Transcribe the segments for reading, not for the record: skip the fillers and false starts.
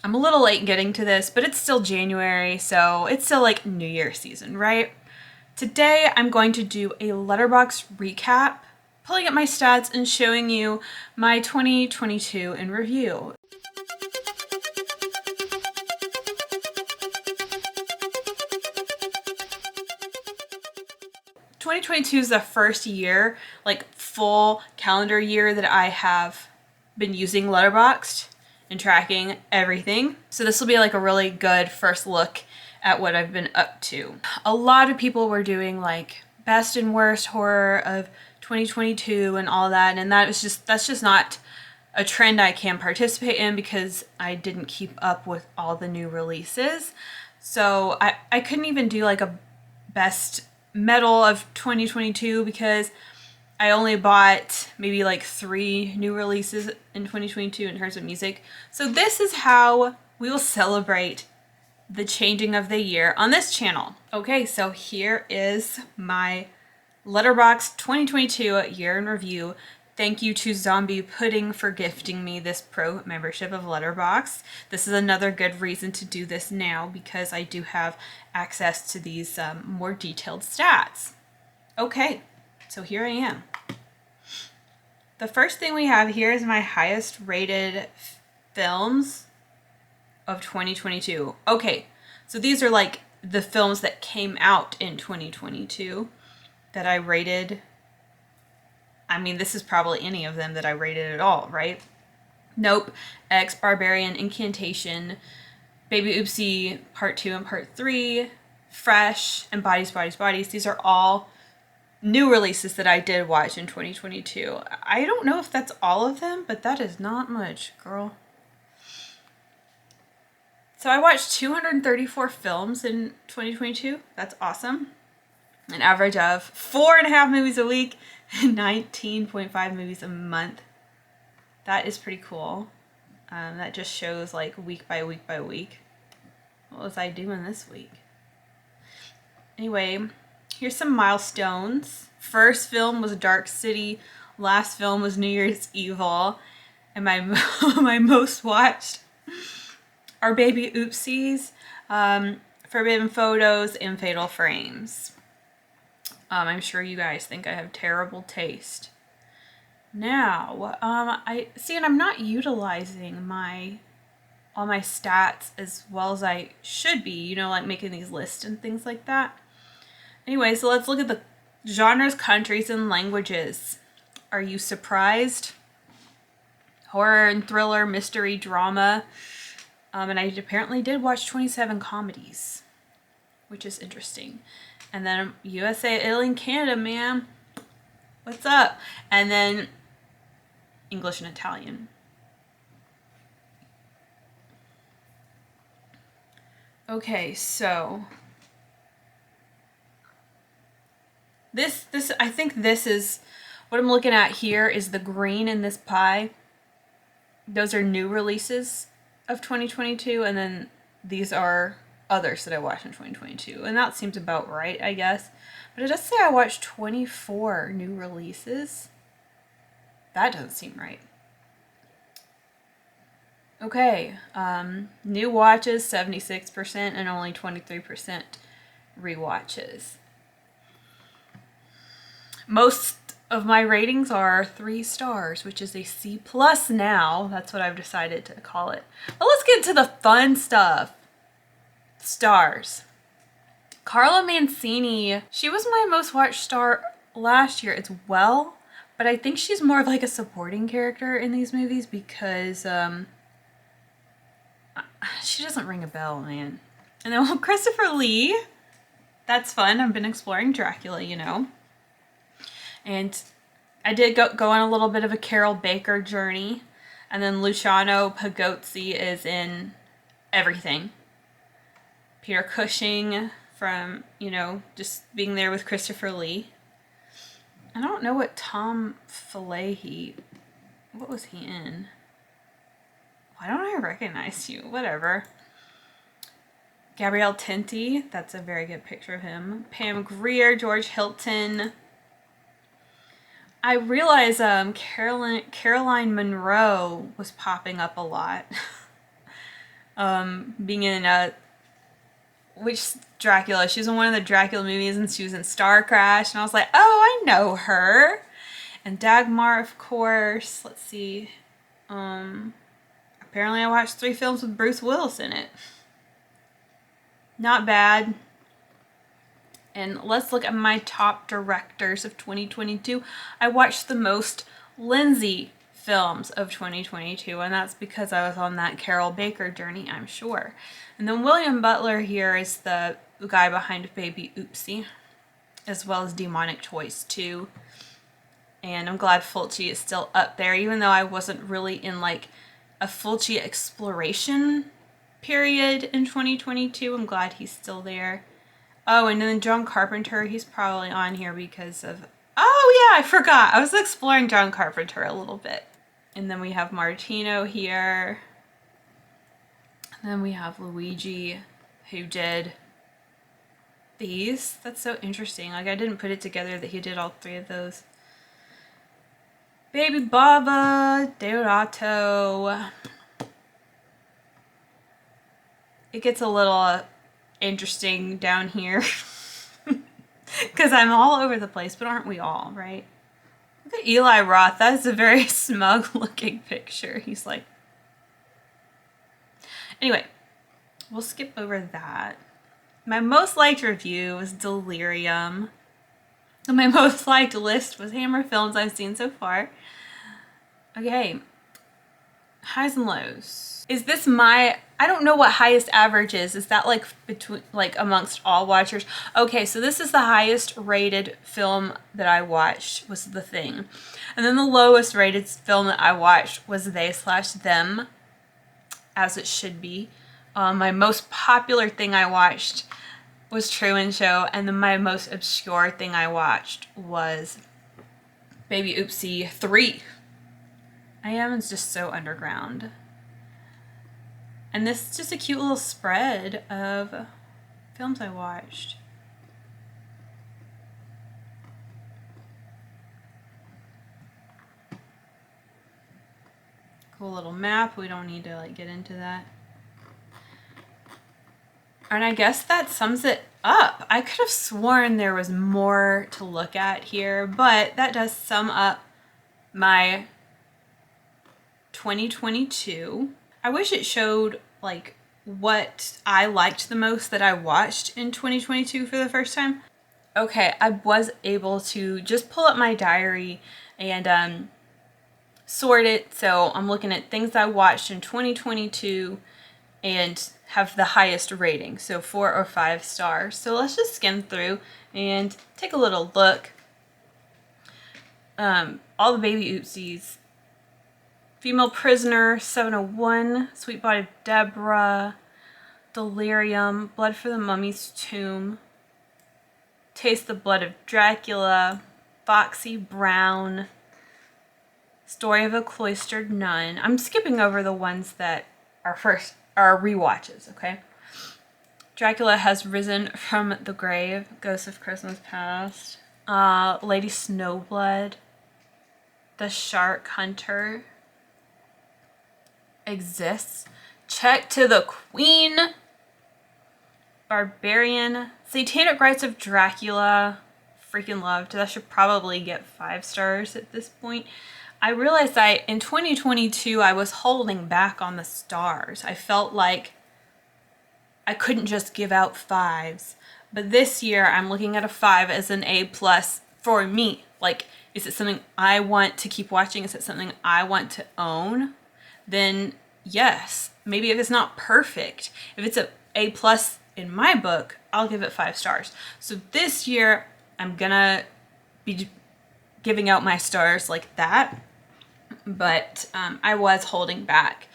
I'm a little late getting to this, but it's still January, so it's still like New Year season, right? Today, I'm going to do a Letterboxd recap, pulling up my stats and showing you my 2022 in review. 2022 is the first year, like full calendar year, that I have been using Letterboxd and tracking everything. So this will be like a really good first look at what I've been up to. A lot of people were doing like best and worst horror of 2022 and all that, and that's just not a trend I can participate in because I didn't keep up with all the new releases. So I couldn't even do like a best metal of 2022 because I only bought maybe like 3 new releases in 2022 in terms of music. So this is how we will celebrate the changing of the year on this channel. Okay, so here is my Letterboxd 2022 year in review. Thank you to Zombie Pudding for gifting me this pro membership of Letterboxd. This is another good reason to do this now because I do have access to these more detailed stats. Okay, so here I am. The first thing we have here is my highest rated films of 2022. Okay, so these are like the films that came out in 2022 that I rated. I mean, this is probably any of them that I rated at all, right? Nope, X, Barbarian, Incantation, Baby Oopsie, Part 2 and Part 3, Fresh, and Bodies, Bodies, Bodies. These are all new releases that I did watch in 2022. I don't know if that's all of them, but that is not much, girl. So I watched 234 films in 2022. That's awesome. An average of 4.5 movies a week and 19.5 movies a month. That is pretty cool. That just shows like week by week by week. What was I doing this week? Anyway, here's some milestones. First film was Dark City. Last film was New Year's Evil. And my my most watched are Baby Oopsies, Forbidden Photos, and Fatal Frames. I'm sure you guys think I have terrible taste. Now, I see, and I'm not utilizing all my stats as well as I should be, you know, like making these lists and things like that. Anyway, so let's look at the genres, countries, and languages. Are you surprised? Horror and thriller, mystery, drama. And I apparently did watch 27 comedies, which is interesting. And then USA, Italy, and Canada, man. What's up? And then English and Italian. Okay, so this I think this is what I'm looking at here is the green in this pie. Those are new releases of 2022, and then these are others that I watched in 2022, and that seems about right, I guess. But it does say I watched 24 new releases. That doesn't seem right. Okay, new watches 76% and only 23% rewatches. Most of my ratings are 3 stars, which is a C plus now. That's what I've decided to call it. But let's get to the fun stuff. Stars. Carla Mancini, she was my most watched star last year as well, but I think she's more of like a supporting character in these movies because she doesn't ring a bell, man. And then Christopher Lee, that's fun. I've been exploring Dracula, you know. And I did go on a little bit of a Carol Baker journey. And then Luciano Pagozzi is in everything. Peter Cushing from, you know, just being there with Christopher Lee. I don't know what Tom Falahy, what was he in? Why don't I recognize you? Whatever. Gabrielle Tinty, that's a very good picture of him. Pam Grier, George Hilton. I realize Caroline Munro was popping up a lot. being in which Dracula? She was in one of the Dracula movies and she was in Star Crash, and I was like, oh, I know her. And Dagmar, of course. Let's see. Apparently I watched 3 films with Bruce Willis in it. Not bad. And let's look at my top directors of 2022. I watched the most Lindsay films of 2022, and that's because I was on that Carol Baker journey, I'm sure. And then William Butler here is the guy behind Baby Oopsie, as well as Demonic Toys 2. And I'm glad Fulci is still up there, even though I wasn't really in like a Fulci exploration period in 2022. I'm glad he's still there. Oh, and then John Carpenter, he's probably on here because of... Oh yeah, I forgot. I was exploring John Carpenter a little bit. And then we have Martino here. And then we have Luigi, who did these. That's so interesting. Like, I didn't put it together that he did all 3 of those. Baby Baba, Deodato. It gets a little interesting down here. Because I'm all over the place, but aren't we all, right? Look at Eli Roth. That's a very smug looking picture. He's like... Anyway, we'll skip over that. My most liked review was Delirium. My most liked list was Hammer films I've seen so far. Okay. Highs and lows. Is this my... I don't know what highest average is. Is that like between, like amongst all watchers? Okay, so this is the highest rated film that I watched, was The Thing. And then the lowest rated film that I watched was They/Them, as it should be. My most popular thing I watched was Truman Show, and then my most obscure thing I watched was Baby Oopsie 3. I am just so underground. And this is just a cute little spread of films I watched. Cool little map. We don't need to like get into that. And I guess that sums it up. I could have sworn there was more to look at here, but that does sum up my 2022. I wish it showed like what I liked the most that I watched in 2022 for the first time. Okay, I was able to just pull up my diary and sort it. So I'm looking at things I watched in 2022 and have the highest rating, so 4 or 5 stars. So let's just skim through and take a little look. All the Baby Oopsies. Female Prisoner, 701, Sweet Body of Deborah, Delirium, Blood for the Mummy's Tomb, Taste the Blood of Dracula, Foxy Brown, Story of a Cloistered Nun. I'm skipping over the ones that are rewatches, okay? Dracula Has Risen from the Grave, Ghosts of Christmas Past, Lady Snowblood, The Shark Hunter, Exists, Check to the Queen, Barbarian, Satanic Rites of Dracula, freaking loved. That should probably get 5 stars at this point. I realized in 2022 I was holding back on the stars. I felt like I couldn't just give out 5s. But this year I'm looking at a 5 as an A+ for me. Like, is it something I want to keep watching? Is it something I want to own? Then yes. Maybe if it's not perfect, if it's a A+ in my book, I'll give it 5 stars. So this year I'm gonna be giving out my stars like that. But I was holding back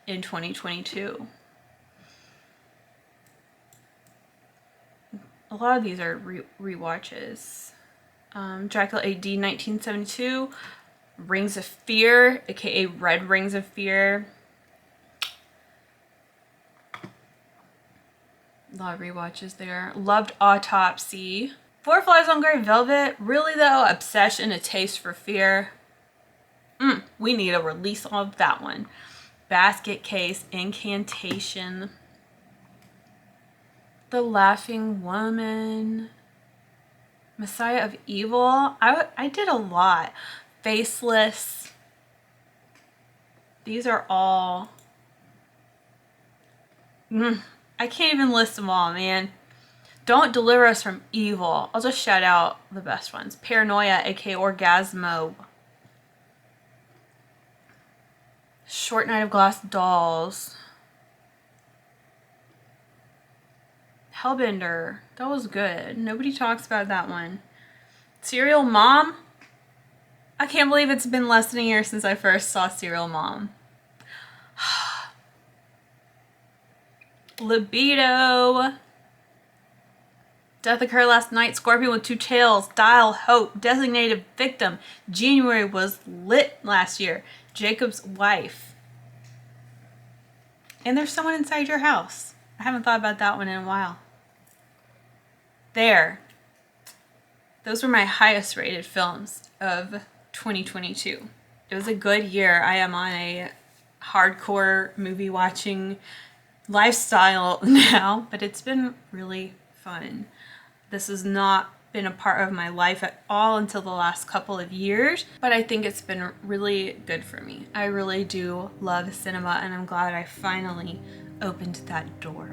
in 2022. A lot of these are rewatches. Dracula AD 1972, Rings of Fear, aka Red Rings of Fear. A lot of rewatches there. Loved Autopsy. Four Flies on Grey Velvet. Really though, Obsession, A Taste for Fear. We need a release of that one. Basket Case, Incantation, The Laughing Woman, Messiah of Evil. I did a lot. Faceless. These are all... I can't even list them all, man. Don't Deliver Us from Evil. I'll just shout out the best ones. Paranoia, aka Orgasmo. Short Night of Glass Dolls. Hellbender. That was good. Nobody talks about that one. Serial Mom. I can't believe it's been less than a year since I first saw Serial Mom. Libido. Death Occurred Last Night, Scorpion with Two Tails, Dial, Hope, Designated Victim. January was lit last year. Jacob's Wife. And There's Someone Inside Your House. I haven't thought about that one in a while. There. Those were my highest rated films of 2022. It was a good year. I am on a hardcore movie watching lifestyle now, but it's been really fun. This has not been a part of my life at all until the last couple of years, but I think it's been really good for me. I really do love cinema, and I'm glad I finally opened that door.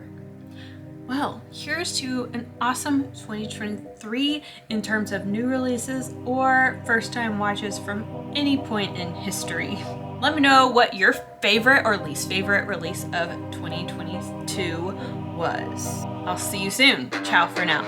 Well, here's to an awesome 2023 in terms of new releases or first time watches from any point in history. Let me know what your favorite or least favorite release of 2022 was. I'll see you soon. Ciao for now.